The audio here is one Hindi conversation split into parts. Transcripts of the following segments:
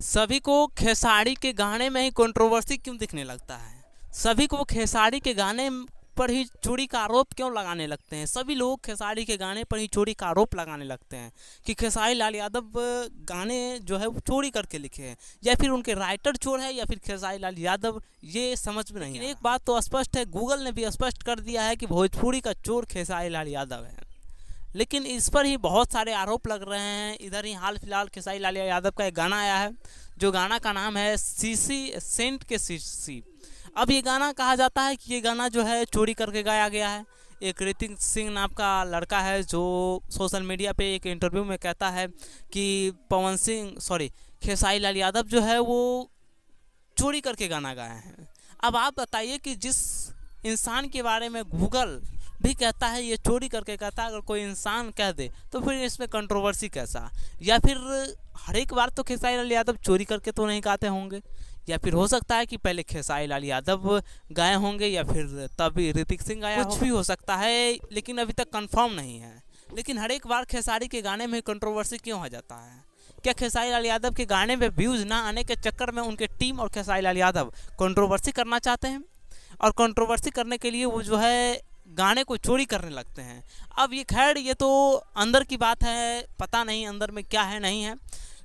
सभी को खेसारी के गाने में ही कंट्रोवर्सी क्यों दिखने लगता है? सभी को खेसारी के गाने पर ही चोरी का आरोप क्यों लगाने लगते हैं? सभी लोग खेसारी के गाने पर ही चोरी का आरोप लगाने लगते हैं कि खेसारी लाल यादव गाने जो है वो चोरी करके लिखे हैं, या फिर उनके राइटर चोर है या फिर खेसारी लाल यादव, ये समझ में नहीं। एक बात तो स्पष्ट है, गूगल ने भी स्पष्ट कर दिया है कि भोजपुरी का चोर खेसारी लाल यादव है। लेकिन इस पर ही बहुत सारे आरोप लग रहे हैं। इधर ही हाल फिलहाल खेसारी लाल यादव का एक गाना आया है, जो गाना का नाम है सीसी सेंट के सीसी। अब ये गाना कहा जाता है कि ये गाना जो है चोरी करके गाया गया है। एक ऋतिक सिंह नाम का लड़का है जो सोशल मीडिया पे एक इंटरव्यू में कहता है कि खेसारी लाल यादव जो है वो चोरी करके गाना गाए हैं। अब आप बताइए कि जिस इंसान के बारे में गूगल भी कहता है ये चोरी करके कहता है, अगर कोई इंसान कह दे तो फिर इसमें कंट्रोवर्सी कैसा? या फिर हर एक बार तो खेसारी लाल यादव चोरी करके तो नहीं गाते होंगे, या फिर हो सकता है कि पहले खेसारी लाल यादव गाए होंगे या फिर तभी ऋतिक सिंह गाया, कुछ भी हो सकता है, लेकिन अभी तक कंफर्म नहीं है। लेकिन हर एक बार खेसारी के गाने में कंट्रोवर्सी क्यों हो जाता है? क्या खेसारी लाल यादव के गाने में व्यूज़ ना आने के चक्कर में उनके टीम और खेसारी लाल यादव कंट्रोवर्सी करना चाहते हैं, और कंट्रोवर्सी करने के लिए वो जो है गाने को चोरी करने लगते हैं? अब ये खैर ये तो अंदर की बात है, पता नहीं अंदर में क्या है नहीं है,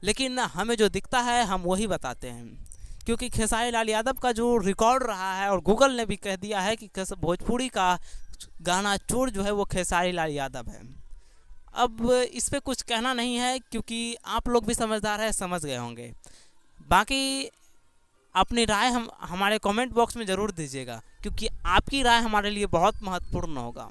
लेकिन हमें जो दिखता है हम वही बताते हैं। क्योंकि खेसारी लाल यादव का जो रिकॉर्ड रहा है, और गूगल ने भी कह दिया है कि भोजपुरी का गाना चोर जो है वो खेसारी लाल यादव है। अब इस पर कुछ कहना नहीं है, क्योंकि आप लोग भी समझदार हैं, समझ गए होंगे। बाकी अपनी राय हमारे कमेंट बॉक्स में ज़रूर दीजिएगा, क्योंकि आपकी राय हमारे लिए बहुत महत्वपूर्ण होगा।